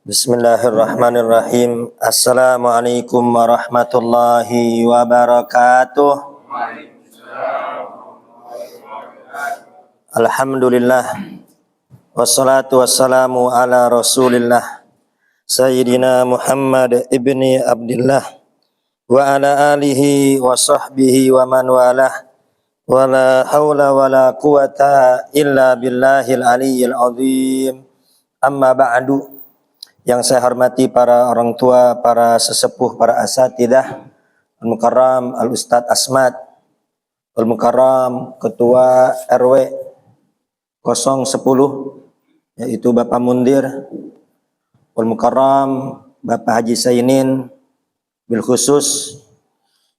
Bismillahirrahmanirrahim. Assalamualaikum warahmatullahi wabarakatuh. Alhamdulillah. Wassalatu wassalamu ala Rasulillah Sayyidina Muhammad ibni Abdillah wa ala alihi wa sahbihi wa man walah. Wa la hawla wa la quwata illa billahil aliyyil azim. Amma ba'du. Yang saya hormati para orang tua, para sesepuh, para asatidah, Al-Mukarram Al-Ustadz Asmad, Al-Mukarram Ketua RW 010, yaitu Bapak Mundir, Al-Mukarram Bapak Haji Sainin, bil khusus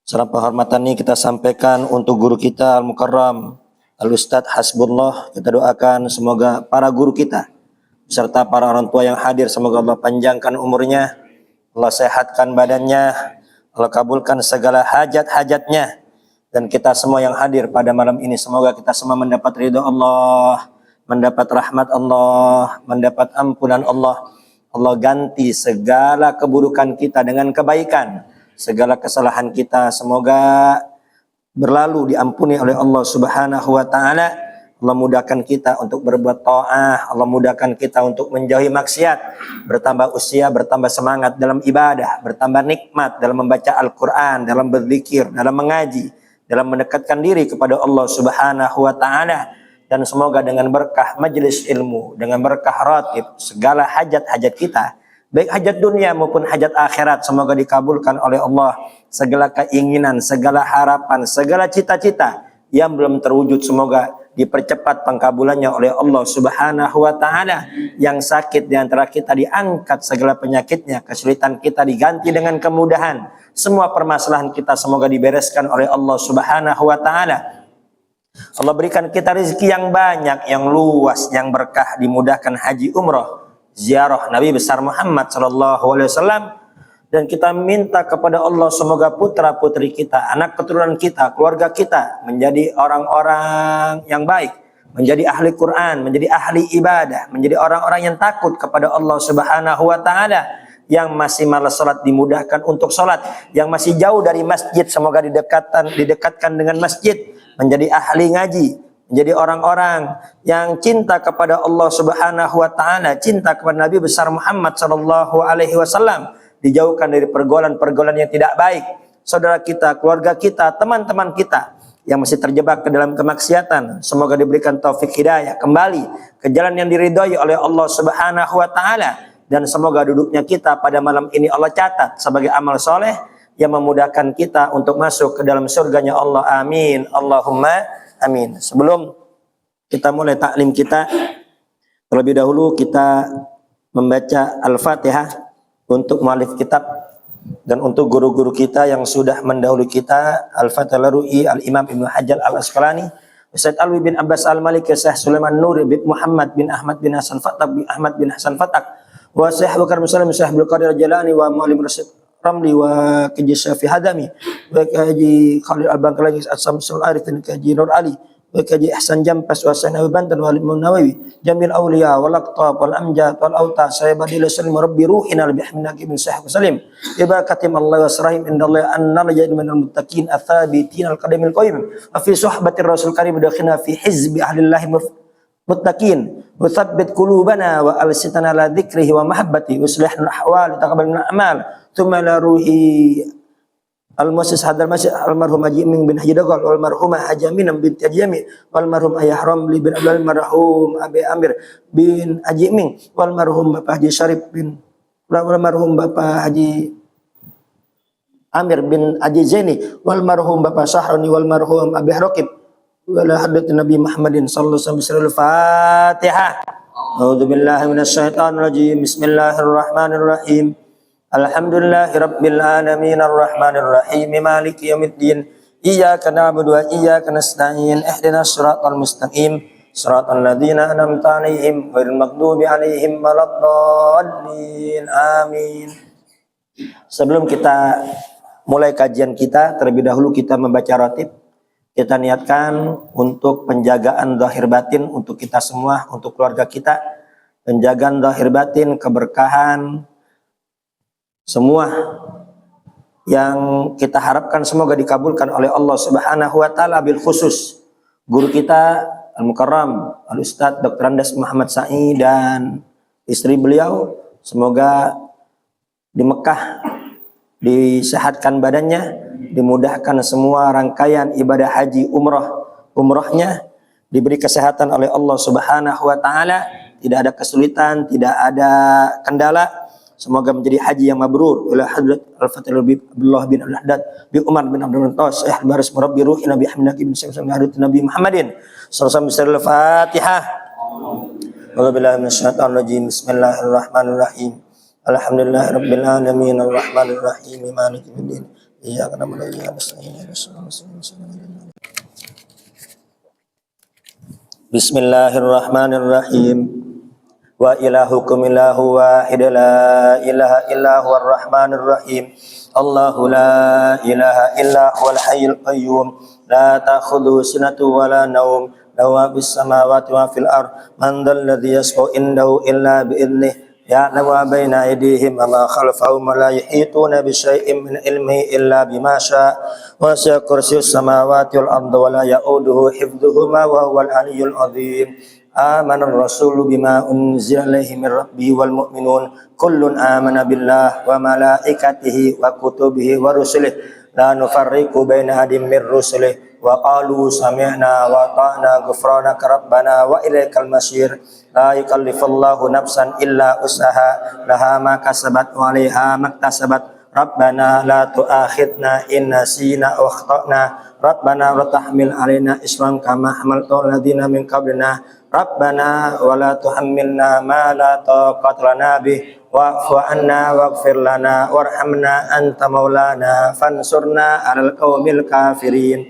salam penghormatan ini kita sampaikan untuk guru kita Al-Mukarram Al-Ustadz Hasbullah. Kita doakan semoga para guru kita serta para orang tua yang hadir, semoga Allah panjangkan umurnya, Allah sehatkan badannya, Allah kabulkan segala hajat-hajatnya. Dan kita semua yang hadir pada malam ini, semoga kita semua mendapat ridha Allah, mendapat rahmat Allah, mendapat ampunan Allah. Allah ganti segala keburukan kita dengan kebaikan, segala kesalahan kita semoga berlalu diampuni oleh Allah Subhanahu wa ta'ala. Allah mudahkan kita untuk berbuat ta'ah, Allah mudahkan kita untuk menjauhi maksiat, bertambah usia, bertambah semangat dalam ibadah, bertambah nikmat dalam membaca Al-Quran, dalam berzikir, dalam mengaji, dalam mendekatkan diri kepada Allah Subhanahu wa ta'ala. Dan semoga dengan berkah majelis ilmu, dengan berkah ratib, segala hajat-hajat kita, baik hajat dunia maupun hajat akhirat, semoga dikabulkan oleh Allah. Segala keinginan, segala harapan, segala cita-cita yang belum terwujud, semoga dipercepat pengkabulannya oleh Allah Subhanahu wa ta'ala. Yang sakit di antara kita diangkat segala penyakitnya, kesulitan kita diganti dengan kemudahan, semua permasalahan kita semoga dibereskan oleh Allah Subhanahu wa ta'ala. Allah berikan kita rezeki yang banyak, yang luas, yang berkah, dimudahkan haji umroh, ziarah Nabi besar Muhammad sallallahu alaihi wasallam. Dan kita minta kepada Allah semoga putra putri kita, anak keturunan kita, keluarga kita menjadi orang-orang yang baik, menjadi ahli Quran, menjadi ahli ibadah, menjadi orang-orang yang takut kepada Allah Subhanahu wa ta'ala. Yang masih malas salat dimudahkan untuk salat, yang masih jauh dari masjid semoga didekatkan dengan masjid, menjadi ahli ngaji, menjadi orang-orang yang cinta kepada Allah Subhanahu wa ta'ala, cinta kepada Nabi besar Muhammad sallallahu alaihi wasallam. Dijauhkan dari pergaulan-pergaulan yang tidak baik. Saudara kita, keluarga kita, teman-teman kita yang masih terjebak ke dalam kemaksiatan, semoga diberikan taufik hidayah kembali ke jalan yang diridhai oleh Allah Subhanahu wa ta'ala. Dan semoga duduknya kita pada malam ini Allah catat sebagai amal soleh yang memudahkan kita untuk masuk ke dalam surganya Allah. Amin, Allahumma amin. Sebelum kita mulai taklim kita, terlebih dahulu kita membaca Al-Fatihah untuk mualif kitab dan untuk guru-guru kita yang sudah mendahului kita, Al-Fatihah Ru'i, Al-Imam Ibnu Hajar Al-Asqalani, Ustaz Alwi bin Abbas Al-Malik, Syekh Sulaiman Nur bin Muhammad bin Ahmad bin Hasan Fatak bin Ahmad bin Hasan Fatak, wa Syekh Bakar Muslim, Syekh Abdul Qadir Jalani, wa Mu'alim Rasid Ramli, wa Kaji Syafi Hadami, wa Kaji Khalil Al-Bangkalani, As-Samsul Arif, dan Kaji Nur Ali, wa Kaji Ihsan Jampas, wa Sanawi Bantan, wa Imam Nawawi, Jamil Awliya, wal Aqtab, wal Amjad, wal Awta, Sayyibadil Salim, Rabbi Ruhina, Bihminaki bin Syekh Salim, Ibakatim Allah wa Sarahim, Indallah anna lajad minal muttaqin, athabitin al-qadimil qayyim, wa fi suhbatir Rasul Karim, dakhina fi hizbi ahlillahi muttaqin, wa thabbit qulubana wa alsitana la dzikrihi wa mahabbati, wa aslihna al-ahwal, taqabbal minal a'mal, thumma la ruhi Al-Muassis Hadal Masjid almarhum Haji Iming bin Haji Dagal, wal marhumah Haji Aminah bin Haji Yami, wal marhum Ayah Ramli bin Abdul marhum Abi Amir bin Haji Iming, wal marhum Bapak Haji Syarif bin, wal marhum Bapak Haji Amir bin Haji Zaini, wal marhum Bapak Sahrani, wal marhum Abi Raqib, wal hadrat Nabi Muhammadin sallallahu alaihi wasallam. Al-Fatihah. A'udzubillahi minasyaitonir rajim. Bismillahirrahmanirrahim. Alhamdulillahi rabbil alamin arrahmanir rahim maliki yaumiddin iyyaka na'budu wa iyyaka nasta'in ihdinas siratal mustaqim siratal ladzina an'amta 'alaihim ghairil maghdubi 'alaihim waladdallin amin. Sebelum kita mulai kajian kita, terlebih dahulu kita membaca ratib. kita niatkan untuk penjagaan zahir batin untuk kita semua, untuk keluarga kita, penjagaan zahir batin, keberkahan, semua yang kita harapkan semoga dikabulkan oleh Allah Subhanahu wa taala, bil khusus guru kita Al-Mukarram Al-Ustadz Dr. Andes Muhammad Sa'i dan istri beliau, semoga di Mekah disehatkan badannya, dimudahkan semua rangkaian ibadah haji umrohnya, diberi kesehatan oleh Allah Subhanahu wa taala, tidak ada kesulitan, tidak ada kendala. Semoga menjadi haji yang mabrur. Ila hadrat Al-Fatih Abdullah bin Al-Haddad bi Umar bin Abdul Rattas baris murabbi ruhi Nabi Hamdaki bin Syamsul Nabi Muhammadin sallallahu alaihi wasallam. Al-Fatihah. Wabillahi minasyaitonir rajim. Bismillahirrahmanirrahim. Alhamdulillahirabbil alamin arrahmanir rahim maliki yaumiddin. Iyyaka na'budu wa iyyaka nasta'in. Bismillahirrahmanirrahim. Wa ilahukum ilahu wahid la ilaha illa huwar rahmanir rahim. Allahu la ilaha illa huwal hayyul qayyum la ta'khudhuhu sinatun wa la nawm lahu ma fis samawati wa fil ard man dhal ladzi yashfa'u indahu illa bi idhnihi ya'lamu ma baina aydihim wa ma khalfahum wa la yuhituna bi syai'in min ilmihi illa bima syaa' wa wasi'a kursiyyus samawati wal ardi wa la ya'uduhu hifdhuhuma wa huwal aliyyul 'azim. Amanar rasulu bima unzila ilaihi min rabbihi wal mu'minun kullun amana billah wa malaikatihi wa kutubihi wa rusulihi la nufarriqu baina ahadin min rusulihi wa qalu sami'na wa ata'na ghufranaka rabbana wa ilaikal masir. La yukallifullahu nafsan illa usaha laha ma kasabat wa 'alaiha maktasabat. Rabbana la tu'akhidna in nasina aw akhtana. Rabbana wa tahmil 'alaina isran kama hamaltu 'alal ladzina min qablina. Rabbana wa la tuhammilna ma la taqata lana bih wa'fu 'anna waghfir lana warhamna anta maulana fansurna 'alal qaumil kafirin.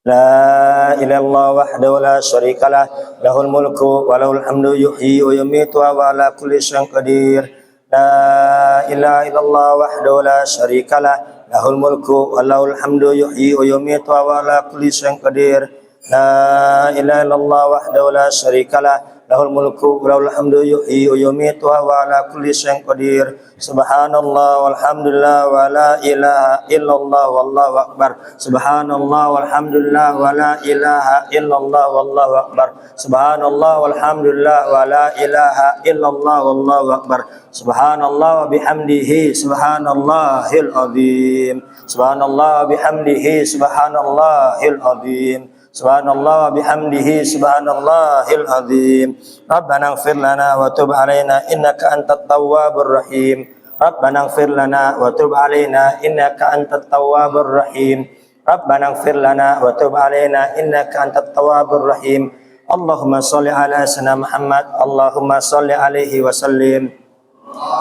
La ilaha illallah wahdahu la syarikalah lahul mulku wa lahul hamdu yuhyi wa yumiitu wa ala kulli syai'in qadir. La ilaha illallah wahdahu la syarikalah lahul mulku wa lahul hamdu yuhyi wa yumiitu wa ala kulli syai'in qadir. La ilaha illallah wahdahu la syarikalah lahul mulku wa lahul hamdu yuhyi wa yumiitu wa ala kulli syai'in qadir. Subhanallah walhamdulillah wa la ilaha illallah wallahu akbar. Subhanallah walhamdulillah wa la ilaha illallah wallahu akbar. Subhanallah walhamdulillah wa la ilaha illallah wallahu akbar. Subhanallah wa bihamdihi subhanallahil azim. Subhanallah wa bihamdihi subhanallahil azim. Subhanallah wa bihamdihi subhanallahil azim. Rabbana ighfir lana wa tub alaina innaka antat tawwabur rahim. Rabbana ighfir lana wa tub alaina innaka antat tawwabur rahim. Rabbana ighfir lana wa tub alaina innaka antat tawwabur rahim. Allahumma shalli ala sayyidina Muhammad. Allahumma shalli alaihi wa sallim.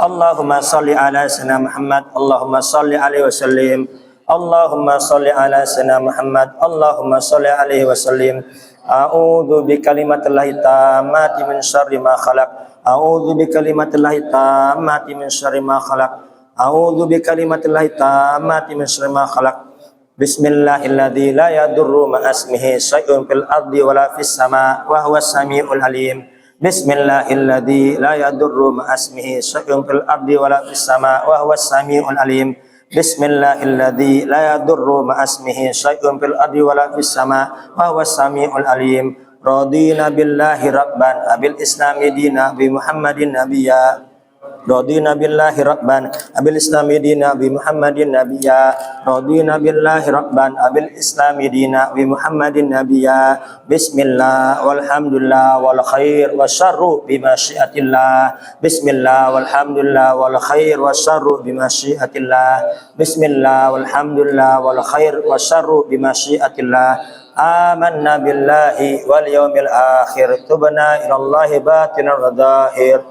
Allahumma shalli ala sayyidina Muhammad. Allahumma shalli alaihi wa sallim. Allahumma shalli ala sayyidina Muhammad. Allahumma shalli alaihi wa sallim. A'udzu bi kalimatillahi tammati min syarri ma khalaq. A'udzu bi kalimatillahi tammati min syarri ma khalaq. A'udzu bi kalimatillahi tammati min syarri ma khalaq. Bismillahilladzi la yadurru ma ismihi syai'un fil ardi wala fis sama wa huwas samiul alim. Bismillahilladzi la yadurru ma ismihi syai'un fil ardi wala fis sama wa huwas samiul alim. Bismillahilladzi la yadurru ma ismihi syai'un fil ardi wala fis sama wa huwas samiul alim. Radina billahi rabban abil islami dina bi Muhammadin nabiyya. Radina billahi rabban abil islami dina bi Muhammadin nabiyya. Radina billahi rabban abil islami dina bi Muhammadin nabiyya. Bismillah walhamdulillah wal khair wasyarru bimasyiatillah. Bismillah walhamdulillah wal khair wasyarru bimasyiatillah. Bismillah walhamdulillah wal khair wasyarru bimasyiatillah. Amanna billahi wal yawmil akhir. Tubna ilallahi batinan wa zahir.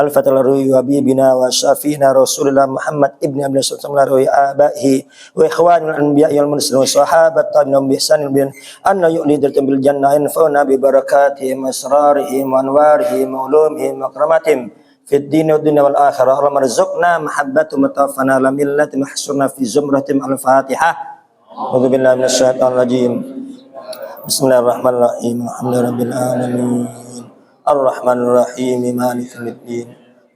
الفتى الروي وحبيبنا وشافينا رسول الله محمد ابن عبد الله صلى الله عليه آبائه وإخوان الأنبياء والمرسلين والصحابة تابعين بإحسان أن يؤلي درجة بالجنة ينفعنا ببركاتهم وأسرارهم وأنوارهم وعلومهم وكراماتهم في الدين والدنيا والآخرة. اللهم ارزقنا محبتهم وتوفنا على ملتهم واحشرنا في زمرتهم. الفاتحة. أعوذ بالله من الشيطان الرجيم. بسم الله الرحمن الرحيم. الحمد لله رب العالمين الرحمن الرحيم مالك يوم الدين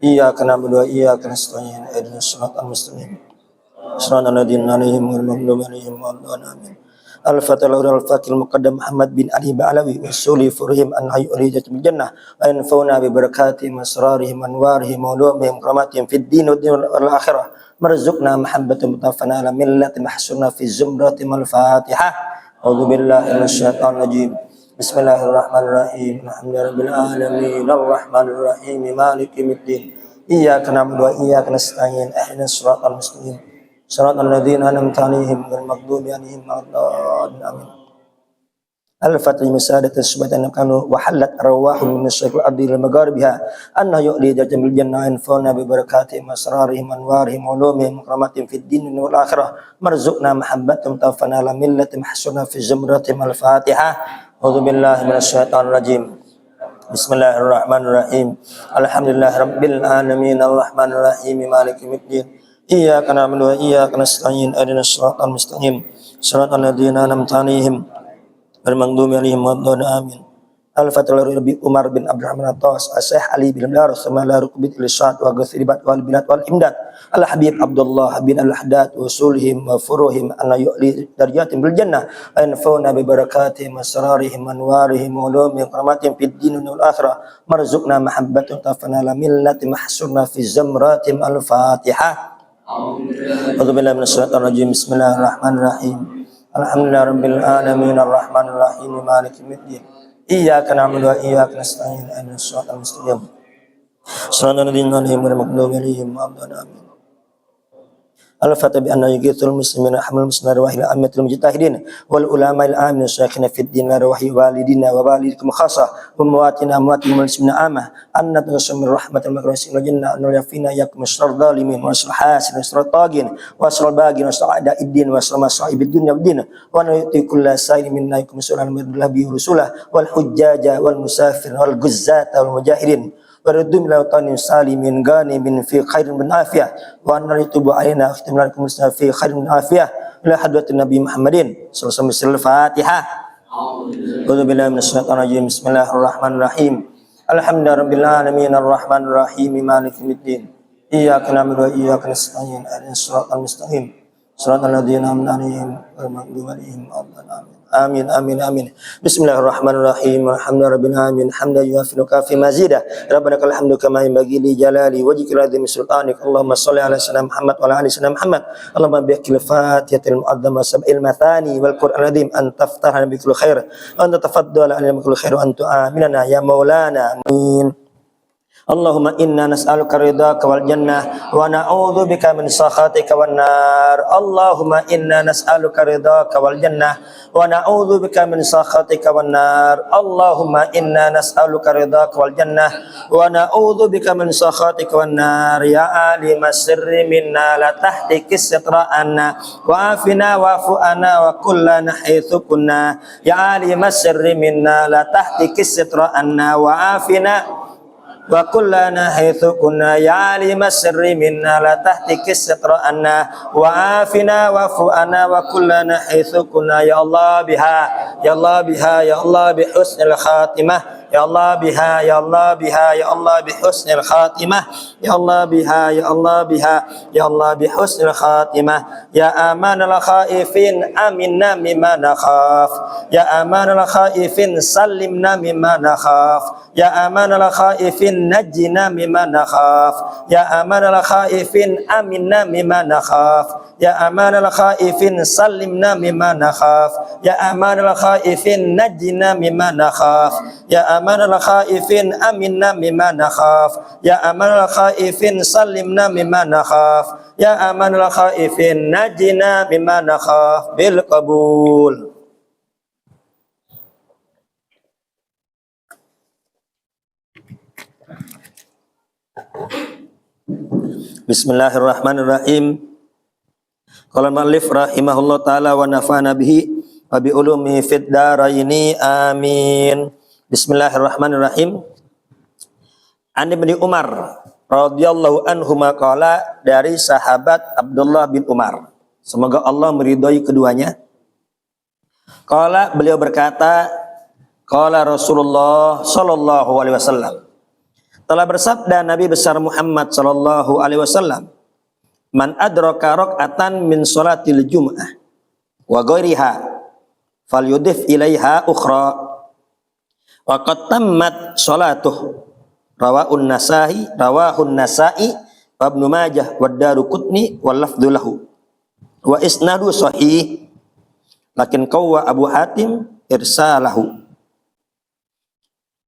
إياك نعبد وإياك نستعين اهدنا الصراط المستقيم صراط الذين أنعمت عليهم غير المغضوب عليهم ولا الضالين. الفتى الفاكر المقدم محمد بن علي بعلوي والسولي فرهم أن يريد بالجنة وينفعنا ببركاتهم وأسرارهم وأنوارهم وعلومهم وكراماتهم في الدين والآخرة. مرزقنا محبة متوفنا على ملة محسنا في زمرة. الفاتحة. أعوذ بالله من الشيطان الرجيم. بسم الله الرحمن الرحيم. الحمد لله رب العالمين الرحمن الرحيم مالك يوم الدين إياك نعبد وإياك نستعين اهدنا الصراط المستقيم صراط الذين أنعمت عليهم غير المغضوب عليهم ولا الضالين. آمين. الفتح مسادة سبحانه كانوا وحلت أرواحهم من الشرق والأرض إلى مغاربها أن يؤلي درجة بالجنة ينفعنا ببركاتهم وأسرارهم وأنوارهم وعلومهم وكراماتهم في الدين والآخرة. مرزقنا محبتهم توفنا على ملة محسنا في زمرتهم. الفاتحة. أعوذ بالله من الشيطان الرجيم. بسم الله الرحمن الرحيم. الحمد لله رب العالمين الرحمن الرحيم مالك يوم الدين إياك نعبد وإياك نستعين اهدنا الصراط المستقيم صراط الذين أنعمت عليهم غير المغضوب عليهم ولا الضالين. آمين. الفتى الربيع عمر بن عبد الرحمن الطاس الشيخ علي بن دار ثم لا ركبت الإرشاد وغثربت والبنات والإمداد الحبيب عبد الله بن الحداد وصولهم وفروهم أن يؤلي درجات بالجنة وينفعنا ببركاتهم وأسرارهم وأنوارهم وعلومهم وكراماتهم في الدين والآخرة. مرزقنا محبة توفنا على ملة محسنا في زمراتهم. الفاتحة. أعوذ بالله من الشيطان الرجيم. بسم الله الرحمن الرحيم. الحمد لله رب العالمين الرحمن الرحيم مالك يوم الدين إياك نعبد وإياك نستعين اهدنا الصراط المستقيم صراط الذين أنعمت عليهم غير المغضوب عليهم ولا الضالين. الفتى بأن يغيث المسلمين حمل المسلمين أرواح الأئمة المجتهدين والعلماء العاملين الشيخين في الدين أرواح والدينا ووالدكم خاصة وأمواتنا أموات المسلمين عامة أن نتغشى من رحمة المكروسين الجنة أن يكفينا إياكم شر الظالمين وشر حاسد وشر الطاغين وشر الباغين وشر أعداء الدين وشر مصائب الدنيا والدين وأن يؤتي كل سائل منا يكم سؤالا من الله به رسوله والحجاج والمسافر والجزاة والمجاهدين وردوا إلى وطن سالم غانم في خير من عافية وأن يتوب علينا واختم لكم في خير من عافية إلى حضرة النبي محمد صلى الله عليه وسلم. الفاتحة. أعوذ بالله من الشيطان الرجيم. بسم الله الرحمن الرحيم. الحمد لله رب العالمين الرحمن الرحيم مالك يوم الدين إياك نعبد وإياك نستعين اهدنا الصراط المستقيم صراط الذين أنعمت عليهم غير المغضوب عليهم ولا الضالين. آمين آمين آمين. بسم الله الرحمن الرحيم. الحمد لله رب العالمين حمدا يوافي ويكافئ مزيدا ربنا لك الحمد كما ينبغي لجلال وجهك العظيم سلطانك. اللهم صل على سيدنا محمد وعلى آل سيدنا محمد. اللهم بك الفاتحة المعظمة سبع المثاني والقرآن العظيم أن تفتح لنا بكل خير وأن تتفضل علينا بكل خير وأن تؤمننا يا مولانا. آمين. اللهم إنا نسألك رضاك والجنة ونعوذ بك من سخطك والنار. اللهم إنا نسألك رضاك والجنة ونعوذ بك من سخطك والنار. اللهم إنا نسألك رضاك والجنة ونعوذ بك من سخطك والنار. يا عالم السر منا لا تحتك الستر عنا وعافنا واعف عنا وكلنا حيث كنا. يا عالم السر منا لا تحتك الستر عنا وعافنا وكلنا حيث كنا. يا عالم السر منا لا تحتك الستر عنا وعافنا واعف عنا وكلنا حيث كنا. يا الله بها يا الله بها يا الله بحسن الخاتمة يا الله بها يا الله بها يا الله بحسن الخاتمة يا الله بها يا الله بها يا الله بحسن الخاتمة. يا أمان الخائفين أمنا مما نخاف. يا أمان الخائفين سلمنا مما نخاف. يا أمان الخائفين نجنا مما نخاف. يا أمان الخائفين أمنا مما نخاف. يا أمان الخائفين سلمنا مما نخاف. يا أمان الخائفين نجنا مما نخاف. يا أمان الخائفين أمنا مما نخاف. يا أمان الخائفين سلمنا مما نخاف. يا أمان الخائفين نجنا مما نخاف بالقبول. Bismillahirrahmanirrahim. Qala al-mu'allif rahimahullah ta'ala wa nafa'ana bihi wa bi ulumihi fid dharaini amin. Bismillahirrahmanirrahim. An Ibnu Umar radhiyallahu anhu maqala, dari sahabat Abdullah bin Umar, semoga Allah meridhai keduanya. Qala, beliau berkata, qala Rasulullah sallallahu alaihi wasallam, telah bersabda Nabi besar Muhammad sallallahu alaihi wasallam, man adraka rak'atan min sholatil jum'ah wa ghairiha falyudif ilaiha ukhra wa qad tammat sholatuh. Rawahun Nasa'i wa Ibnu Majah wa Daruqutni wal lafdzu lahu wa isnadu sahih lakin qawwa Abu Hatim irsalahu.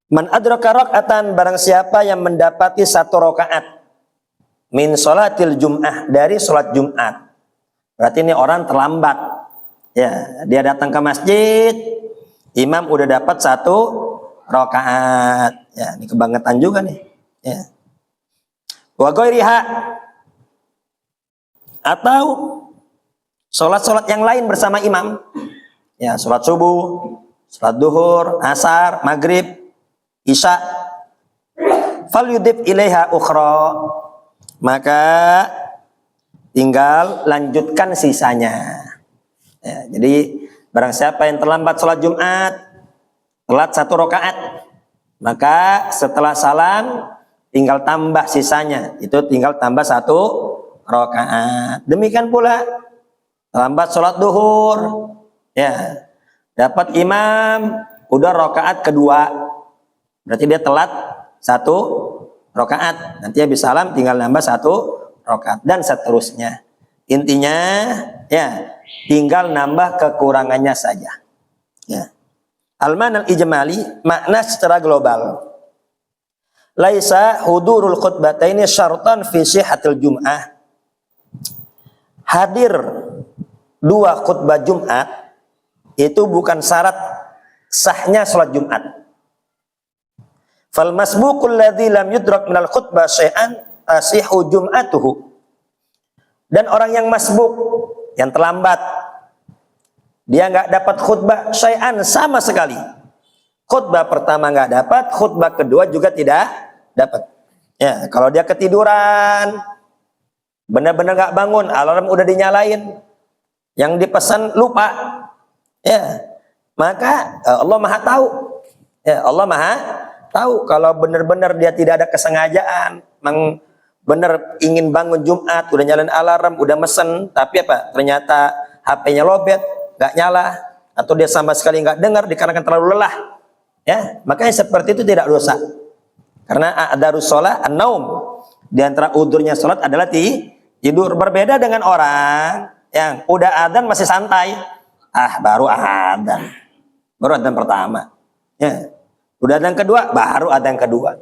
Man adraka rak'atan, barang siapa yang mendapati satu rakaat min sholatil jum'ah, dari sholat Jumat. Berarti ini orang terlambat. Ya, dia datang ke masjid, imam udah dapat satu rakaat. Ya, ini kebangetan juga nih. Ya. Wa ghairiha, atau sholat-sholat yang lain bersama imam. Ya, sholat subuh, sholat duhur, asar, maghrib, isya. Falyudib ilaiha ukhra, maka tinggal lanjutkan sisanya. Ya, jadi barang siapa yang terlambat sholat Jumat, telat satu rakaat, maka setelah salam tinggal tambah sisanya, itu tinggal tambah satu rakaat. Demikian pula terlambat sholat duhur, ya, dapat imam udah rakaat kedua, berarti dia telat satu rakaat, nanti habis salam tinggal nambah satu rakaat dan seterusnya. Intinya ya tinggal nambah kekurangannya saja. Ya. Al-ma'na al-ijmali, makna secara global. Laisa hudurul khutbataini syartan fi sihhatil jum'ah. Hadir dua khutbah Jumat itu bukan syarat sahnya sholat Jumat. Fal masbuqul ladzi lam yudrak minal khutbah syai'an tasihhu jum'atuhu. Dan orang yang masbuk, yang terlambat, dia nggak dapat khutbah syai'an sama sekali. Khutbah pertama nggak dapat, khutbah kedua juga tidak dapat. Ya, kalau dia ketiduran, benar-benar nggak bangun, alarm udah dinyalain, yang dipesan lupa, ya, maka Allah Maha tahu. Ya, Allah Maha tahu kalau benar-benar dia tidak ada kesengajaan, memang benar ingin bangun Jumat, udah nyalain alarm, udah mesen, tapi apa? Ternyata HP-nya lobet, nggak nyala, atau dia sama sekali nggak dengar dikarenakan terlalu lelah, ya, makanya seperti itu tidak dosa. Karena a'darus sholat an-naum, di antara udurnya sholat adalah tidur. Berbeda dengan orang yang udah adzan masih santai, baru adzan pertama, ya, udah adzan kedua, baru adzan kedua,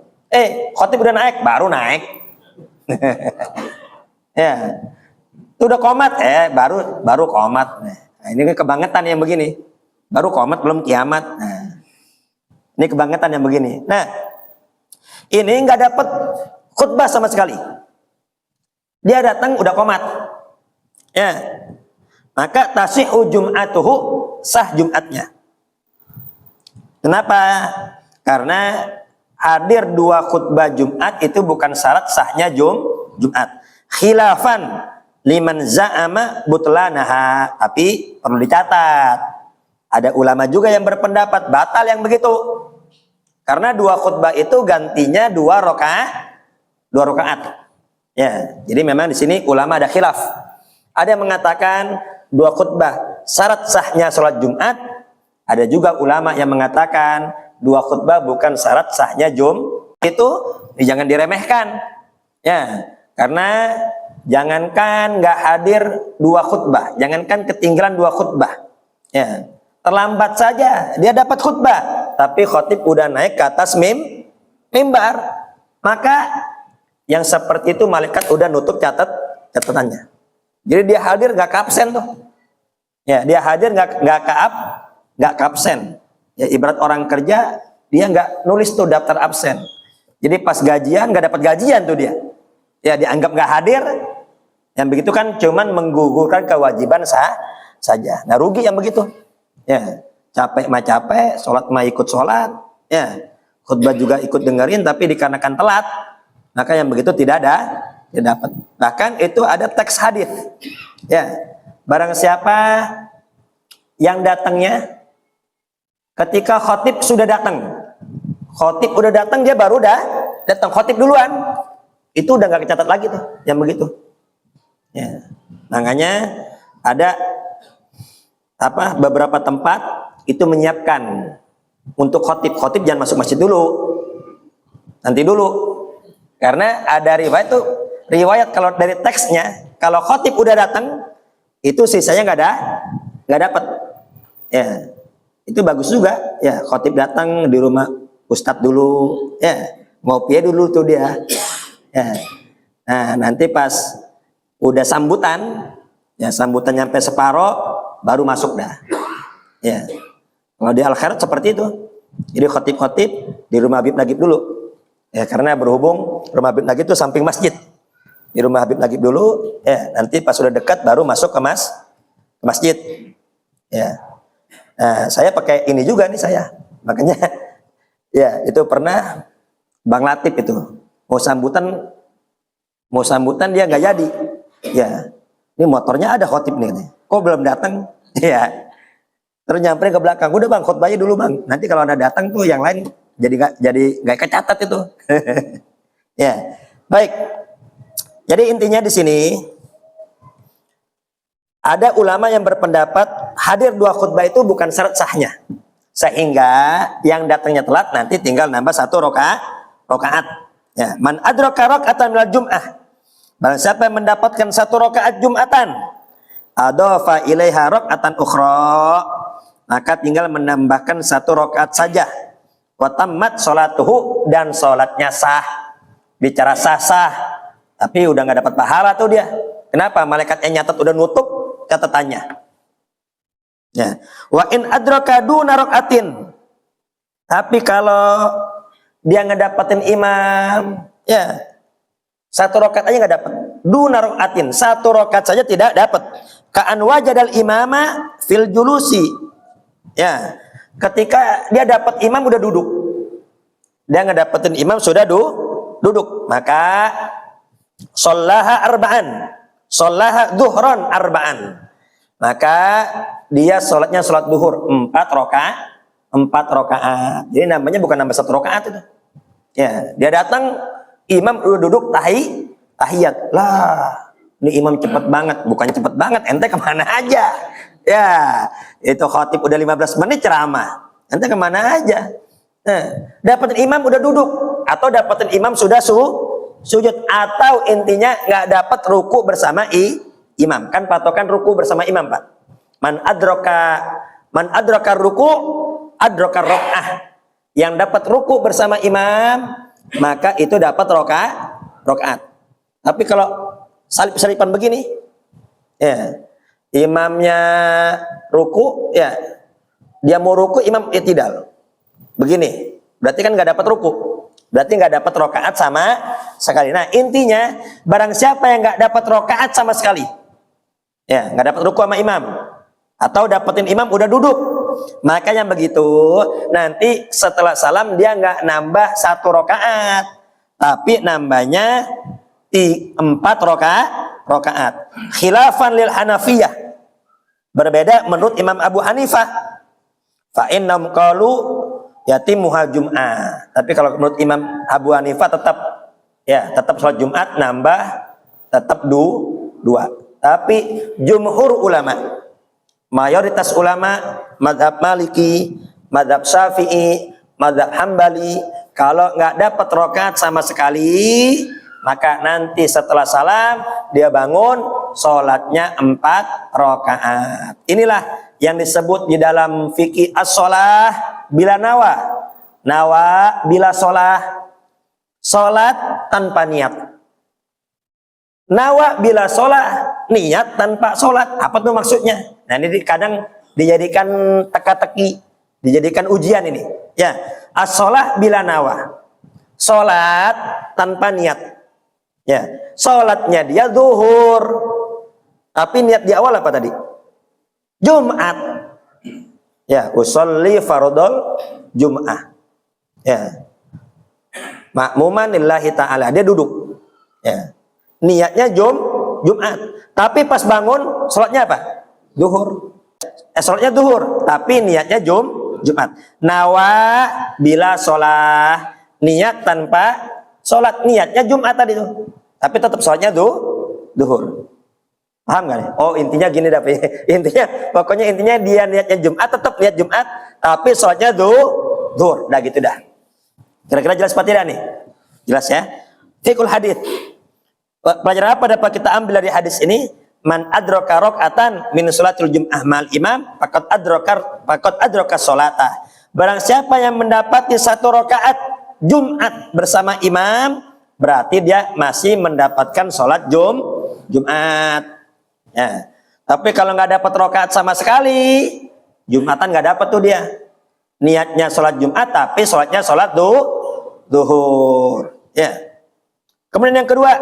khotib udah naik, baru naik. Ya, itu udah qomat, baru qomat. Nah, ini kebangetan yang begini. Baru qomat belum kiamat. Nah, ini kebangetan yang begini. Nah, ini nggak dapat khutbah sama sekali. Dia datang udah qomat. Ya. Maka tasihhu jum'atuhu, sah Jumatnya. Kenapa? Karena hadir dua khutbah Jumat itu bukan syarat sahnya Jumat. Khilafan liman za'ama butlanaha, tapi perlu dicatat, ada ulama juga yang berpendapat batal yang begitu, karena dua khutbah itu gantinya dua rakaat. Ya, jadi memang di sini ulama ada khilaf. Ada yang mengatakan dua khutbah syarat sahnya sholat Jumat, ada juga ulama yang mengatakan dua khutbah bukan syarat sahnya itu jangan diremehkan, ya, karena jangankan nggak hadir dua khutbah, jangankan ketinggalan dua khutbah, ya, terlambat saja dia dapat khutbah, tapi khotib udah naik ke atas mimbar, maka yang seperti itu malaikat udah nutup catatannya. Jadi dia hadir nggak absen tuh, ya, dia hadir nggak absen. Ya, ibarat orang kerja, dia nggak nulis tuh daftar absen. Jadi pas gajian nggak dapat gajian tuh dia. ya dianggap nggak hadir, yang begitu kan cuman menggugurkan kewajiban saja. Nah rugi yang begitu. Ya, capek mah capek, sholat mah ikut sholat, ya, khutbah juga ikut dengerin, tapi dikarenakan telat, maka yang begitu tidak dapat. Bahkan itu ada teks hadis. Ya, barang siapa yang datangnya ketika khotib sudah datang, khotib udah datang, dia baru datang, khotib duluan, itu udah nggak kecatat lagi tuh, yang begitu. Ya, makanya ada beberapa tempat itu menyiapkan untuk khotib jangan masuk masjid dulu, nanti dulu, karena ada riwayat kalau dari teksnya, kalau khotib udah datang itu sisanya nggak dapat. Ya, itu bagus juga. Ya, khotib datang di rumah ustadz dulu, ya, ngopi dulu tuh dia. Ya, nah nanti pas udah sambutan, ya sambutan nyampe separoh, baru masuk dah. Ya, kalau di Al-Khairat seperti itu. Jadi khotib di rumah Habib Nagib dulu. Ya, karena berhubung rumah Habib Nagib itu samping masjid. Di rumah Habib Nagib dulu, ya nanti pas sudah dekat baru masuk ke masjid. Ya, nah, saya pakai ini juga nih saya. Makanya, ya itu pernah Bang Latif itu mau sambutan dia nggak jadi. Ya, ini motornya ada khotib nih. Kok belum datang? Ya, terus nyamperin ke belakang. Udah bang, khotbahnya dulu bang. Nanti kalau anda datang tuh yang lain jadi nggak kecatat itu. Ya, baik. Jadi intinya di sini ada ulama yang berpendapat hadir 2 khutbah itu bukan syarat sahnya, sehingga yang datangnya telat nanti tinggal nambah 1 rakaat. Ya, man adraka raka'atan minal jum'ah. Barang siapa yang mendapatkan 1 rakaat Jumatan, adhafa ilaiha raka'atan ukhra, maka tinggal menambahkan 1 rakaat saja. Wa tammat sholatuhu, dan sholatnya sah. Bicara sah, tapi udah nggak dapat pahala tuh dia. Kenapa? Malaikatnya nyatat udah nutup catatannya. Ya. Wa in adraka duna raka'atin. Tapi kalau dia ngedapetin imam, ya 1 rakaat aja nggak dapat. Duna raka'atin, 1 rakaat saja tidak dapat. Ka'an wajadal imama fil julusi. Ya, ketika dia dapat imam udah duduk. Dia ngedapetin imam sudah duduk, maka shallaha arba'an. Shallaha dhuhran arba'an. Maka dia sholatnya sholat duhur 4 rakaat. Jadi namanya bukan nambah 1 rakaat itu. Ya, dia datang, imam udah duduk tahiyat. Lah, ini imam cepet banget. Bukan cepet banget, ente kemana aja? Ya, itu khotib udah 15 menit ceramah. Ente kemana aja? Nah, dapetin imam udah duduk, atau dapetin imam sudah sujud, atau intinya nggak dapat ruku bersama imam. Kan patokan ruku bersama imam, Pak. Man adraka ruku adraka rakaah. Yang dapat ruku bersama imam, maka itu dapat rakaat. Tapi kalau salip-salipan begini, ya, imamnya ruku, ya dia mau ruku, imam i'tidal. Begini, berarti kan nggak dapat ruku, berarti nggak dapat rakaat sama sekali. Nah intinya, barang siapa yang nggak dapat rakaat sama sekali, ya nggak dapat ruku sama imam, atau dapetin imam udah duduk, makanya begitu nanti setelah salam dia nggak nambah 1 rakaat, tapi nambahnya 4 rakaat. Khilafan lil Hanafiyah, berbeda menurut Imam Abu Hanifah. Fa innahum qalu yatimuha jum'ah. Tapi kalau menurut Imam Abu Hanifah tetap sholat Jumat nambah tetap 2. Tapi jumhur ulama, mayoritas ulama, mazhab Maliki, mazhab Syafi'i, mazhab Hambali, kalau nggak dapat rakaat sama sekali, maka nanti setelah salam dia bangun, sholatnya 4 rakaat. Inilah yang disebut di dalam fikih as-sholah bila nawa bila sholat tanpa niat. Nawa bila sholat, niat tanpa sholat. Apa tuh maksudnya? Nah ini kadang dijadikan teka-teki, dijadikan ujian ini. Ya, as-sholah bila nawa, sholat tanpa niat. Ya, sholatnya dia zuhur. Tapi niat di awal apa tadi? Jumat. Ya, usolli fardol Jum'ah. Ya. Makmuman lillahi ta'ala. Dia duduk. Ya. Niatnya Jumat. Tapi pas bangun, sholatnya apa? Zuhur. Sholatnya zuhur. Tapi niatnya Jumat. Nawa bila sholat. Niat tanpa sholat. Niatnya Jumat tadi tuh. Tapi tetap sholatnya zuhur. Paham gak nih? Oh intinya gini tapi pokoknya intinya dia niatnya Jumat, tetap niat Jumat. Tapi sholatnya zuhur. Dah gitu dah. Kira-kira jelas apa tidak nih? Jelas ya. Fiqhul hadits. Pelajaran apa dapat kita ambil dari hadis ini? Man adraka raka'atan min sholatil jum'ah mal imam faqad adraka sholata. Barang siapa yang mendapati satu rakaat Jumat bersama imam, berarti dia masih mendapatkan sholat Jumat. Ya. Tapi kalau nggak dapat rakaat sama sekali, Jumatan nggak dapat tuh dia. Niatnya sholat Jumat, tapi sholatnya sholat duhur. Ya. Kemudian yang kedua,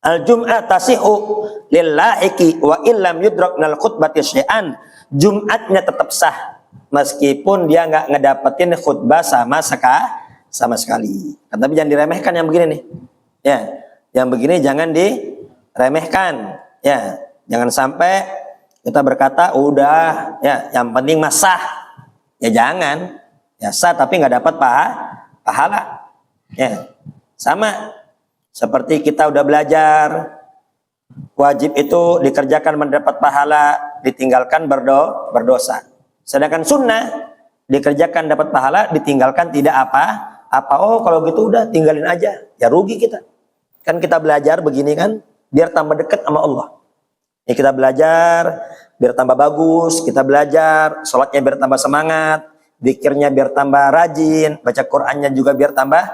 al-Jum'ah tasihu lillaiki wa illam yudrak nal khutbati syai'an. Jumatnya tetap sah meskipun dia nggak ngedapetin khutbah sama sekali. Tapi jangan diremehkan yang begini nih. Ya, yang begini jangan diremehkan. Ya, jangan sampai kita berkata udah ya yang penting mah sah. Ya jangan. Ya sah tapi nggak dapat pahala. Ya. Sama seperti kita udah belajar, wajib itu dikerjakan mendapat pahala, ditinggalkan berdosa. Sedangkan sunnah dikerjakan dapat pahala, ditinggalkan tidak apa. Oh kalau gitu udah tinggalin aja, ya rugi kita. Kan kita belajar begini kan, biar tambah dekat sama Allah. Ya kita belajar biar tambah bagus, kita belajar sholatnya biar tambah semangat, zikirnya biar tambah rajin, baca Qur'annya juga biar tambah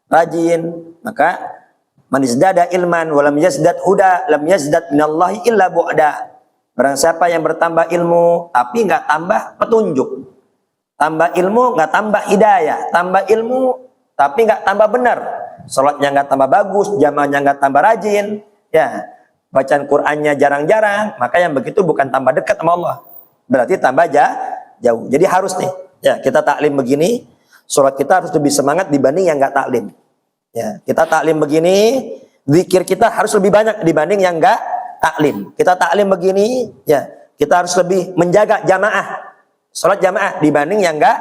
rajin. Maka man izdada ilman wa lam yazdad huda lam yazdad minallahi illa bu'da. Barang siapa yang bertambah ilmu tapi nggak tambah petunjuk, tambah ilmu nggak tambah hidayah, tambah ilmu tapi nggak tambah benar, sholatnya nggak tambah bagus, jamaahnya nggak tambah rajin, ya bacaan Qur'annya jarang-jarang, maka yang begitu bukan tambah dekat sama Allah, berarti tambah jauh. Jadi harus nih, ya kita taklim begini, sholat kita harus lebih semangat dibanding yang nggak taklim. Ya, kita taklim begini, zikir kita harus lebih banyak dibanding yang enggak taklim. Kita taklim begini, ya, kita harus lebih menjaga jamaah, sholat jamaah dibanding yang enggak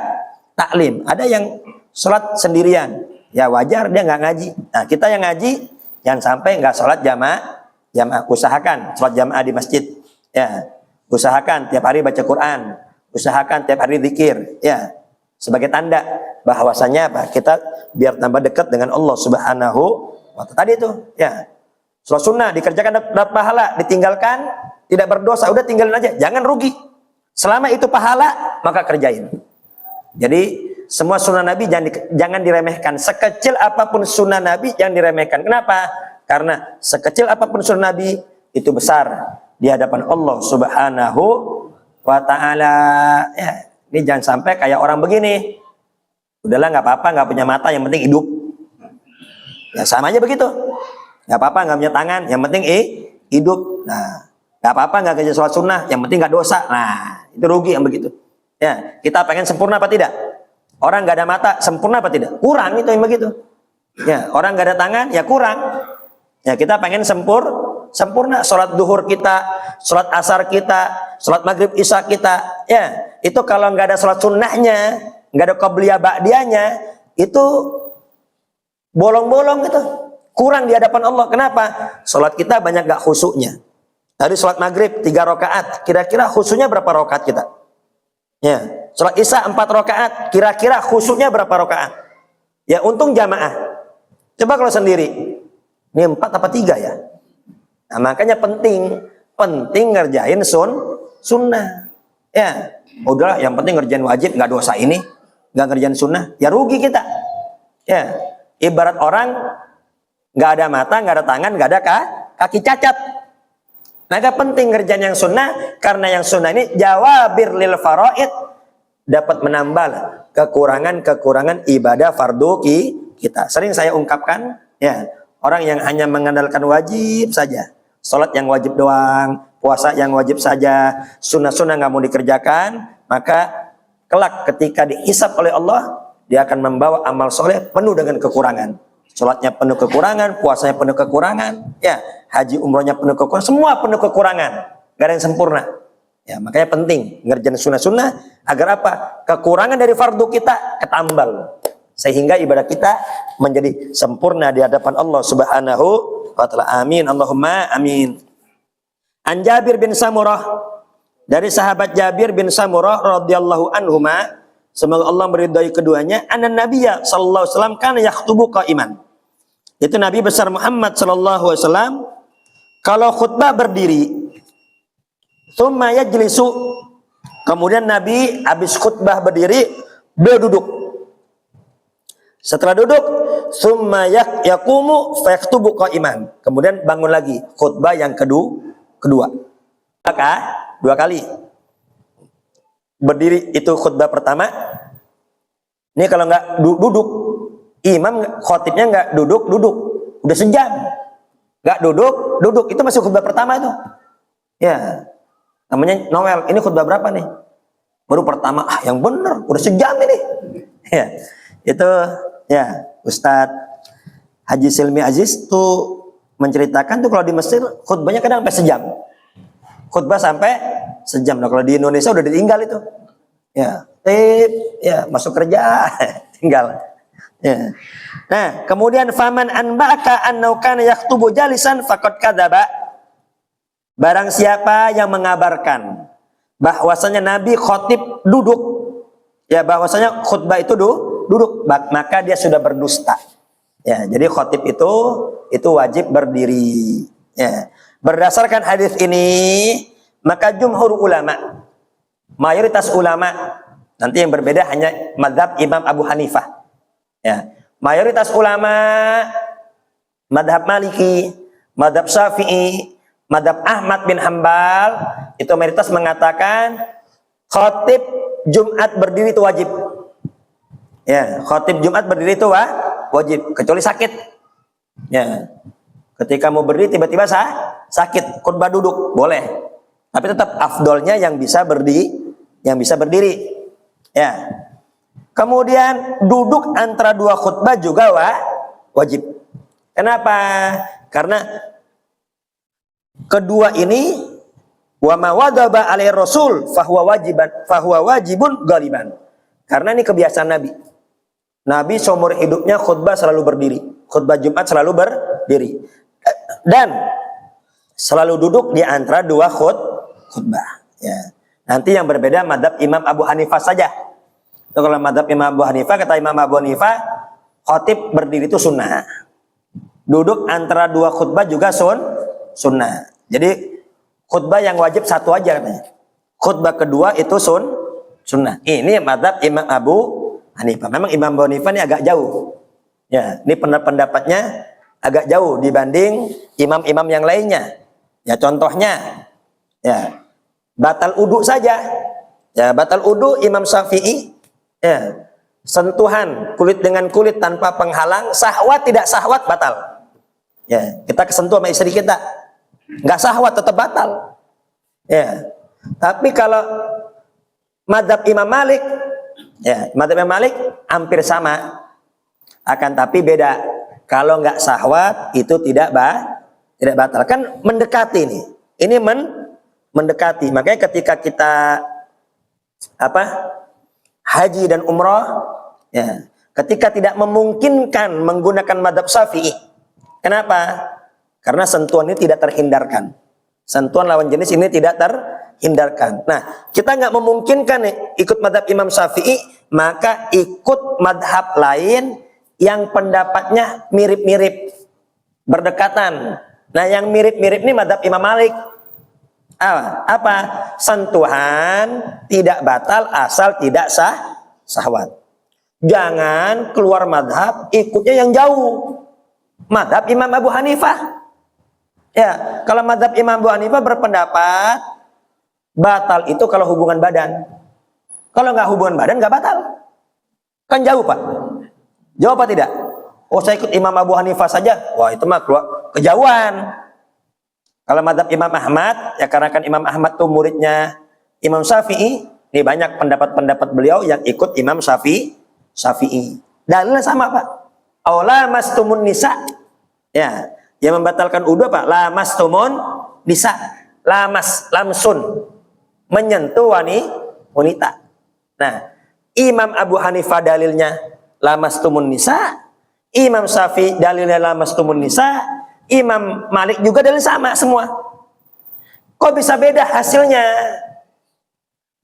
taklim. Ada yang sholat sendirian, ya wajar dia nggak ngaji. Nah, kita yang ngaji jangan sampai nggak sholat jamaah. Usahakan sholat jamaah di masjid, ya, usahakan tiap hari baca Quran, usahakan tiap hari zikir, ya. Sebagai tanda bahwasanya apa? Kita biar tambah dekat dengan Allah Subhanahu wa ta'ala. Tadi itu, ya. Sholat sunnah dikerjakan dapat pahala, ditinggalkan tidak berdosa, udah tinggalin aja, jangan rugi. Selama itu pahala, maka kerjain. Jadi semua sunnah Nabi jangan diremehkan. Sekecil apapun sunnah Nabi jangan diremehkan. Kenapa? Karena sekecil apapun sunnah Nabi itu besar di hadapan Allah Subhanahu wa ta'ala. Ya. Ini jangan sampai kayak orang begini. Udahlah nggak apa-apa, nggak punya mata, yang penting hidup. Ya sama aja begitu. Nggak apa-apa nggak punya tangan, yang penting hidup. Nah, nggak apa-apa nggak kerja sholat sunnah, yang penting nggak dosa. Nah, itu rugi yang begitu. Ya, kita pengen sempurna apa tidak? Orang nggak ada mata, sempurna apa tidak? Kurang itu yang begitu. Ya, orang nggak ada tangan, ya kurang. Ya, kita pengen sempurna. Sholat duhur kita, sholat asar kita, sholat maghrib isya kita, ya itu kalau nggak ada sholat sunnahnya, nggak ada qabliyah ba'diyahnya, itu bolong-bolong gitu, kurang di hadapan Allah. Kenapa? Sholat kita banyak nggak khusyuknya. Tadi sholat maghrib 3 rakaat, kira-kira khusyuknya berapa rakaat kita? Ya, sholat isya 4 rakaat, kira-kira khusyuknya berapa rakaat? Ya untung jamaah. Coba kalau sendiri. Ini 4 apa 3 ya? Nah, makanya penting ngerjain sunnah. Ya, udahlah yang penting ngerjain wajib, nggak dosa ini, nggak ngerjain sunnah, ya rugi kita. Ya, ibarat orang nggak ada mata, nggak ada tangan, nggak ada kaki cacat. Maka penting ngerjain yang sunnah, karena yang sunnah ini jawabir lil faraid, dapat menambal kekurangan ibadah fardu kita. Sering saya ungkapkan, ya. Orang yang hanya mengandalkan wajib saja, sholat yang wajib doang, puasa yang wajib saja, sunnah-sunnah nggak mau dikerjakan, maka kelak ketika dihisab oleh Allah, dia akan membawa amal soleh penuh dengan kekurangan. Sholatnya penuh kekurangan, puasanya penuh kekurangan, ya haji umrohnya penuh kekurangan, semua penuh kekurangan, gak ada yang sempurna. Ya makanya penting ngerjain sunnah-sunnah agar apa? Kekurangan dari fardu kita ketambal, sehingga ibadah kita menjadi sempurna di hadapan Allah Subhanahu wa taala. Amin, Allahumma amin. An Jabir bin Samurah, dari sahabat Jabir bin Samurah radhiyallahu anhuma, semoga Allah meridai keduanya, anna Nabiyya sallallahu alaihi wasallam kana yakhutubu qa'iman. Itu Nabi besar Muhammad sallallahu alaihi wasallam kalau khutbah berdiri. Tsumma yajlisu, kemudian Nabi habis khutbah berdiri, beliau duduk. Setelah duduk, tsumma yaqumu fayaktubu qa'iman. Kemudian bangun lagi, khutbah yang kedua. Maka dua kali. Berdiri itu khutbah pertama. Ini kalau nggak duduk, imam khotibnya nggak duduk, udah sejam. Nggak duduk, itu masih khutbah pertama itu. Ya, namanya Noel. Ini khutbah berapa nih? Baru pertama. Yang bener, udah sejam ini. Ya, itu ya Ustadz Haji Silmi Aziz tuh menceritakan tuh kalau di Mesir khutbahnya kadang sampai sejam. Khutbah sampai sejam. Nah, kalau di Indonesia udah ditinggal itu. Ya, masuk kerja, tinggal. Ya. Nah, kemudian faman anba'aka annau kana yaktubu jalisan faqad kadzaba. Barang siapa yang mengabarkan bahwasanya Nabi khotib duduk, ya bahwasanya khutbah itu duduk, maka dia sudah berdusta. Ya, jadi khotib itu wajib berdiri. Ya. Berdasarkan hadis ini, maka jumhur ulama, mayoritas ulama, nanti yang berbeda hanya mazhab Imam Abu Hanifah. Ya. Mayoritas ulama, mazhab Maliki, mazhab Syafi'i, mazhab Ahmad bin Hambal, itu mayoritas mengatakan khotib Jumat berdiri itu wajib. Ya, khotib Jumat berdiri itu wajib, kecuali sakit. Ya. Ketika mau berdiri tiba-tiba sakit, khutbah duduk boleh. Tapi tetap afdolnya yang bisa berdiri. Ya. Kemudian duduk antara dua khutbah juga wajib. Kenapa? Karena kedua ini wa ma wadaba alaihi rasul fahuwa wajibun ghaliban. Karena ini kebiasaan Nabi. Nabi seumur hidupnya khutbah selalu berdiri. Khutbah Jumat selalu berdiri. Dan selalu duduk di antara dua khutbah. Ya. Nanti yang berbeda mazhab Imam Abu Hanifah saja. Itu kalau mazhab Imam Abu Hanifah, kata Imam Abu Hanifah, khotib berdiri itu sunnah. Duduk antara dua khutbah juga sunnah. Jadi khutbah yang wajib satu aja katanya. Khutbah kedua itu sunnah. Ini mazhab Imam Abu Hanifah. Memang Imam Abu Hanifah ini agak jauh. Ya, ini pendapatnya agak jauh dibanding imam-imam yang lainnya. Ya, contohnya ya, batal wudu saja. Ya, batal wudu Imam Syafi'i, ya, sentuhan kulit dengan kulit tanpa penghalang, syahwat tidak syahwat batal. Ya, kita kesentuh sama istri kita, nggak syahwat tetap batal. Ya, tapi kalau mazhab Imam Malik, ya, mazhab Imam Malik hampir sama, akan tapi beda. Kalau nggak syahwat itu tidak batal. Kan mendekati nih. Ini mendekati. Makanya ketika kita haji dan umroh, ya, ketika tidak memungkinkan menggunakan mazhab Syafi'i. Kenapa? Karena sentuhan ini tidak terhindarkan. Sentuhan lawan jenis ini tidak terhindarkan. Nah, kita nggak memungkinkan nih ikut mazhab Imam Syafi'i, maka ikut mazhab lain yang pendapatnya mirip-mirip, berdekatan. Nah, yang mirip-mirip ini mazhab Imam Malik. Apa? Sentuhan tidak batal asal tidak syahwat. Jangan keluar mazhab, ikutnya yang jauh. Mazhab Imam Abu Hanifah. Ya, kalau mazhab Imam Abu Hanifah berpendapat batal itu kalau hubungan badan. Kalau nggak hubungan badan nggak batal. Kan jauh, Pak. Jauh apa tidak? oh saya ikut Imam Abu Hanifah saja, wah itu mah kejauhan. Kalau mazhab Imam Ahmad, ya karena kan Imam Ahmad tuh muridnya Imam Syafi'i, ini banyak pendapat-pendapat beliau yang ikut Imam Syafi'i. Dalilnya sama Pak. Aula mastumun nisa, ya, yang membatalkan wudu Pak. La mastumun nisa, lamsun, menyentuh wanita. Nah, Imam Abu Hanifah dalilnya la mastumun nisa, Imam Syafi'i dalilnya la mastumun nisa, Imam Malik juga dalil sama semua. Kok bisa beda hasilnya?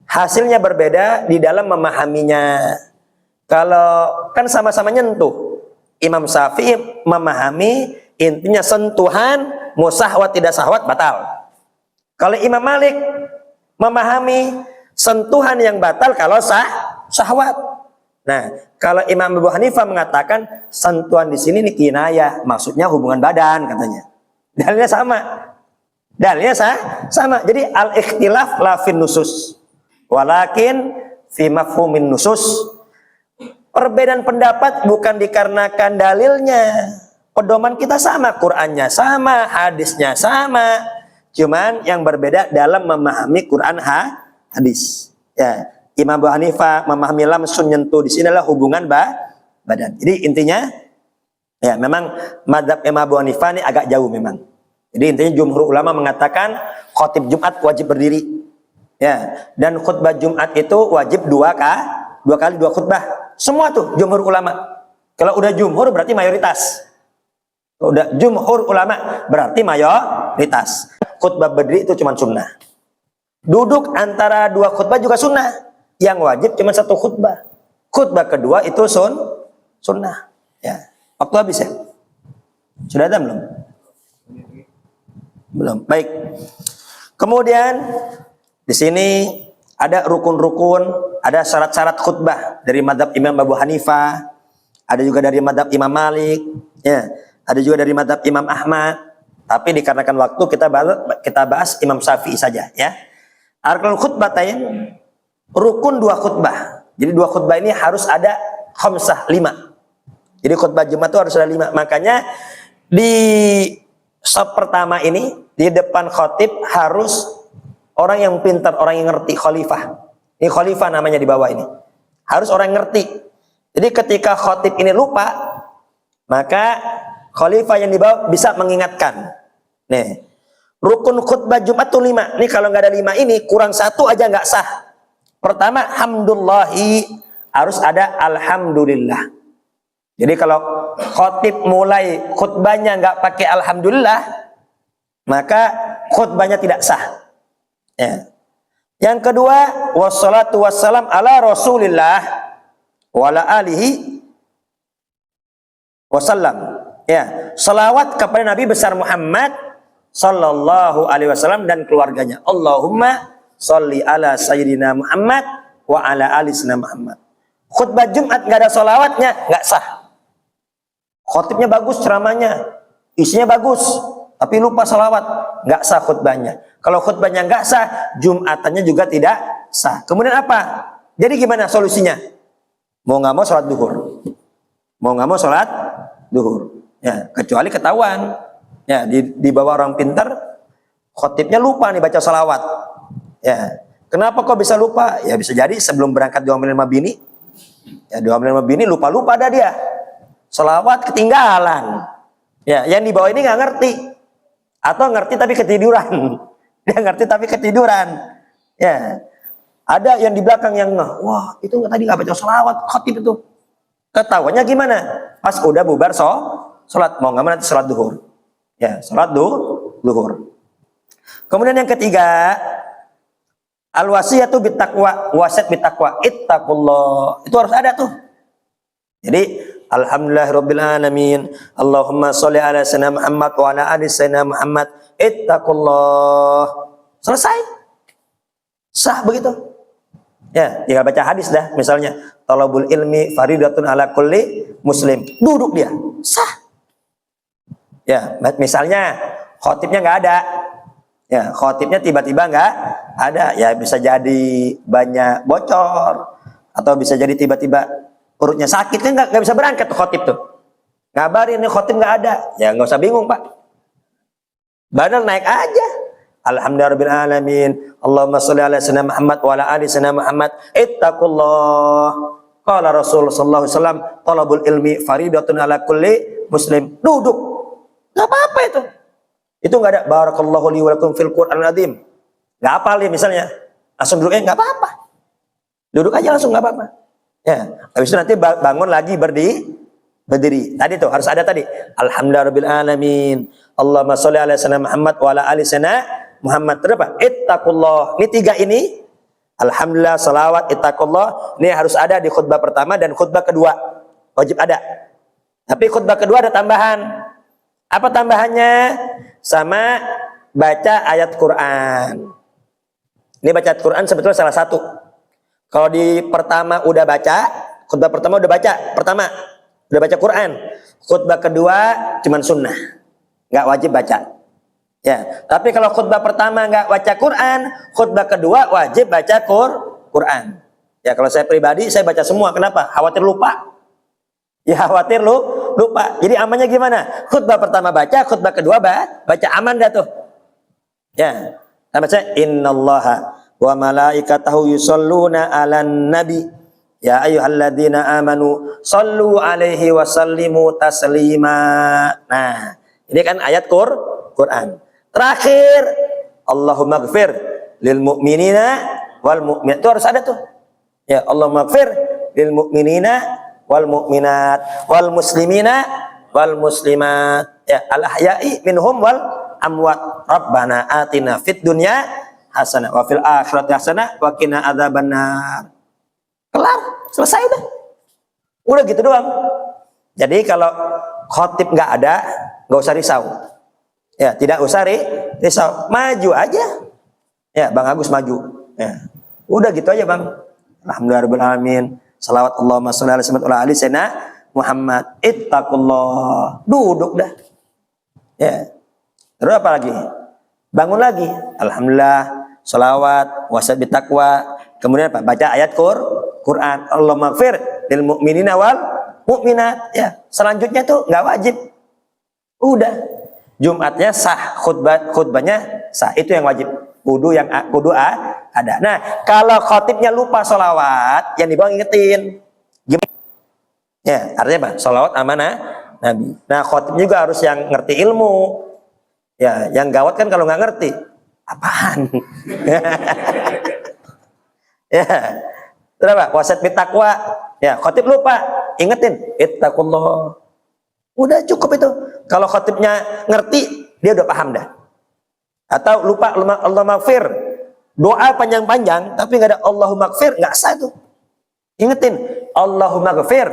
Hasilnya berbeda di dalam memahaminya. Kalau kan sama-sama nyentuh, Imam Syafi'i memahami intinya sentuhan musahwat tidak sahwat batal. Kalau Imam Malik memahami sentuhan yang batal kalau sahwat. Nah, kalau Imam Abu Hanifah mengatakan sentuhan di sini ini kinayah, maksudnya hubungan badan katanya. Dalilnya sama. Dalilnya sama. Jadi al-ikhtilaf la fin nusus, walakin fi mafhumin nusus. Perbedaan pendapat bukan dikarenakan dalilnya. Pedoman kita sama, Qur'annya sama, hadisnya sama. Cuman yang berbeda dalam memahami Qur'an hadis. Ya, Imam Abu Hanifah memahami lamsun nyentuh di sini adalah hubungan badan. Jadi intinya ya memang mazhab Imam Abu Hanifah ini agak jauh memang. Jadi intinya jumhur ulama mengatakan khatib Jumat wajib berdiri. Ya, dan khutbah Jumat itu wajib dua kali khutbah. Semua tuh jumhur ulama. Kalau udah jumhur berarti mayoritas. Kalau udah jumhur ulama berarti mayoritas. Khutbah berdiri itu cuma sunnah. Duduk antara dua khutbah juga sunnah. Yang wajib cuma satu khutbah. Khutbah kedua itu sunnah. Ya. Waktu habis ya? Sudah ada belum? Belum. Baik. Kemudian di sini ada rukun-rukun, ada syarat-syarat khutbah dari mazhab Imam Abu Hanifah, ada juga dari mazhab Imam Malik, ya, ada juga dari mazhab Imam Ahmad. Tapi dikarenakan waktu kita bahas Imam Syafi'i saja, ya. Arkanul khutbatain, rukun dua khutbah. Jadi dua khutbah ini harus ada khamsah, 5. Jadi khutbah Jumat itu harus ada 5. Makanya di sub pertama ini di depan khotib harus orang yang pintar, orang yang ngerti, khalifah. Ini khalifah namanya di bawah ini. Harus orang yang ngerti. Jadi ketika khotib ini lupa, maka khalifah yang di bawah bisa mengingatkan. Nih, rukun khutbah Jumat itu 5. Nih kalau nggak ada 5 ini, kurang 1 aja nggak sah. Pertama, hamdulillahi, harus ada alhamdulillah. Jadi kalau khotib mulai khutbahnya nggak pakai alhamdulillah, maka khutbahnya tidak sah. Ya. Yang kedua, wassalatu wassalam ala Rasulillah wa ala alihi wasallam. Ya, salawat kepada Nabi besar Muhammad sallallahu alaihi wasallam dan keluarganya. Allahumma sholli ala sayyidina Muhammad wa ala ali sayyidina Muhammad. Khutbah Jumat nggak ada salawatnya, nggak sah. Khotibnya bagus, ceramahnya isinya bagus, tapi lupa salawat, nggak sah khutbahnya. Kalau khutbahnya nggak sah, Jumatannya juga tidak sah. Kemudian apa? Jadi gimana solusinya? Mau nggak mau sholat duhur. Mau nggak mau sholat duhur. Ya, kecuali ketahuan. Ya, di bawah orang pintar, khotibnya lupa nih baca salawat. Ya, kenapa kok bisa lupa? Ya bisa jadi sebelum berangkat diomelin sama bini. Ya, diomelin sama bini lupa-lupa ada dia. Salawat ketinggalan. Ya, yang di bawah ini nggak ngerti. Atau ngerti tapi ketiduran. Dia ngerti tapi ketiduran. Ya. Ada yang di belakang yang wah, itu tadi nggak baca sholawat, khatib itu. Ketawanya gimana? Pas udah bubar sholat, mau nggak mau nanti sholat duhur. Ya, sholat duhur. Kemudian yang ketiga, al-wasiyatu bittaqwa, wasiat bittaqwa, ittaqullah. Itu harus ada tuh. Jadi alhamdulillahirabbil alamin. Allahumma sholli ala sayyidina Muhammad wa ala ali sayyidina Muhammad. Ittaqullah. Selesai. Sah begitu. Ya, tinggal baca hadis dah. Misalnya, talabul ilmi faridatun ala kulli muslim. Duduk dia. Sah. Ya, misalnya khotibnya nggak ada. Ya, khotibnya tiba-tiba nggak ada. Ya, bisa jadi banyak bocor atau bisa jadi tiba-tiba perutnya sakit kan nggak bisa berangkat tuh khotib tuh. Ngabarin nih khotib nggak ada. Ya nggak usah bingung, Pak. Badal naik aja. Alhamdulillahirrahmanirrahim. Allahumma sholli ala sayyidina Muhammad wa ala ali sayyidina Muhammad. Ittaqullah. Qala Rasul sallallahu alaihi wasallam, talabul ilmi faridatun ala kulli muslim. Duduk. Enggak apa-apa itu. Itu enggak ada barakallahu li wa lakum fil Qur'anil azim. Enggak hafal dia misalnya. Langsung duduk enggak apa-apa. Duduk aja langsung enggak apa-apa. Ya, habis itu nanti bangun lagi berdiri. Tadi tuh harus ada tadi. Alhamdulillahirabbil alamin. Allahumma sholli ala sayyidina Muhammad wa ala ali sayyidina Muhammad. Terus apa? Ittaqullah. Ini tiga ini. Alhamdulillah, salawat, ittaqullah. Ini harus ada di khutbah pertama dan khutbah kedua. Wajib ada. Tapi khutbah kedua ada tambahan. Apa tambahannya? Sama baca ayat Quran. Ini baca ayat Quran sebetulnya salah satu. Kalau di pertama udah baca, khutbah pertama udah baca, udah baca Quran. Khutbah kedua cuman sunnah, nggak wajib baca. Ya, tapi kalau khutbah pertama nggak baca Quran, khutbah kedua wajib baca Quran. Ya, kalau saya pribadi saya baca semua. Kenapa? Khawatir lupa. Ya, khawatir lupa. Jadi amannya gimana? Khutbah pertama baca, khutbah kedua baca, aman dah tuh. Ya, kita baca innallaha wa malaikatahu yusholluna 'alan nabi ya ayyuhalladzina amanu shallu 'alaihi wa sallimu taslima. Nah, ini kan ayat Quran. Terakhir, Allahumma gfir lil mu'minina wal mu'minat. Itu harus ada tuh. Ya, Allahumma gfir lil mu'minina wal mu'minat wal muslimina wal muslimat. Ya, al ahya'i minhum wal amwat. Rabbana atina fid dunya hasanah wa fil akhirati hasanah wa qina adzabannar. Kelar, selesai udah. Udah gitu doang. Jadi kalau khotib nggak ada, nggak usah risau. Ya, tidak usah risau. Maju aja. Ya, Bang Agus maju. Ya. Udah gitu aja, Bang. Alhamdulillahirabbil alamin. Salawat Allahumma shalli ala sayyidina Muhammad. Ittaqullah. Duduk dah. Ya. Terus apa lagi? Bangun lagi. Alhamdulillah. Salawat, wasabit taqwa, kemudian apa? Baca ayat Quran. Allahumma gfir lil mu'minina wal mu'minat. Ya, selanjutnya tuh nggak wajib. Udah. Jumatnya sah, khutbahnya sah. Itu yang wajib. Kudu ada. Nah, kalau khotibnya lupa sholawat, yang dibawa ingetin. Gimana? Ya, artinya apa? Sholawat amanah Nabi. Nah, khotib juga harus yang ngerti ilmu. Ya, yang gawat kan kalau nggak ngerti. Apaan? Ya. Terus apa? Wasat bitakwa. Ya, khotib lupa, ingetin, ittaqullah. Udah cukup itu. Kalau khotibnya ngerti, dia udah paham dah. Atau lupa Allah maghfir. Doa panjang-panjang tapi nggak ada Allahumma maghfir, nggak sah itu. Ingetin, Allahumma maghfir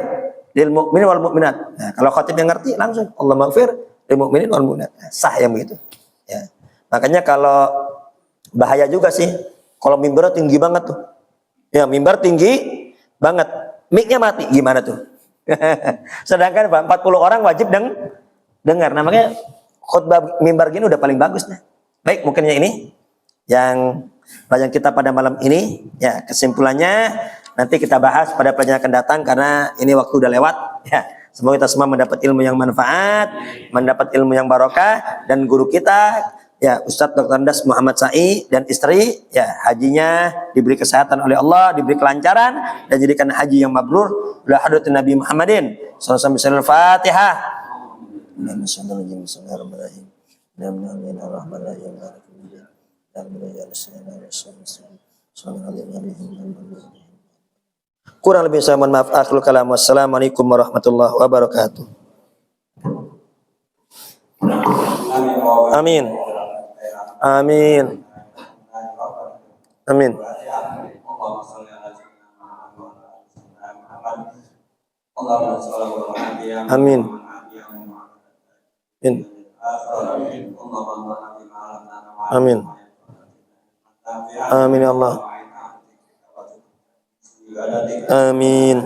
lil mu'minin wal mu'minat. Nah, kalau khotibnya ngerti langsung Allah maghfir lil mu'minin wal mu'minat. Nah, sah yang begitu. Ya. Makanya kalau bahaya juga sih kalau mimbarnya tinggi banget tuh. Ya, mimbar tinggi banget. Mic-nya mati, gimana tuh? Sedangkan 40 orang wajib dengar. Nah, makanya khutbah mimbar gini udah paling bagus nih. Baik, mungkinnya ini yang pelajaran kita pada malam ini. Ya, kesimpulannya nanti kita bahas pada pelajaran akan datang karena ini waktu udah lewat. Ya, semoga kita semua mendapat ilmu yang manfaat, mendapat ilmu yang barokah, dan guru kita ya Ustadz Dr. Andas Muhammad Sa'i dan istri ya hajinya diberi kesehatan oleh Allah, diberi kelancaran dan jadikan haji yang mabrur. La hadratin Nabi Muhammadin sallallahu alaihi wasallam. Fatihah. Kurang lebih saya mohon maaf. Akhirul kalam. Wassalamualaikum warahmatullahi wabarakatuh. Amin. Amin. Amin. Amin. Amin. Amin ya Allah. Amin.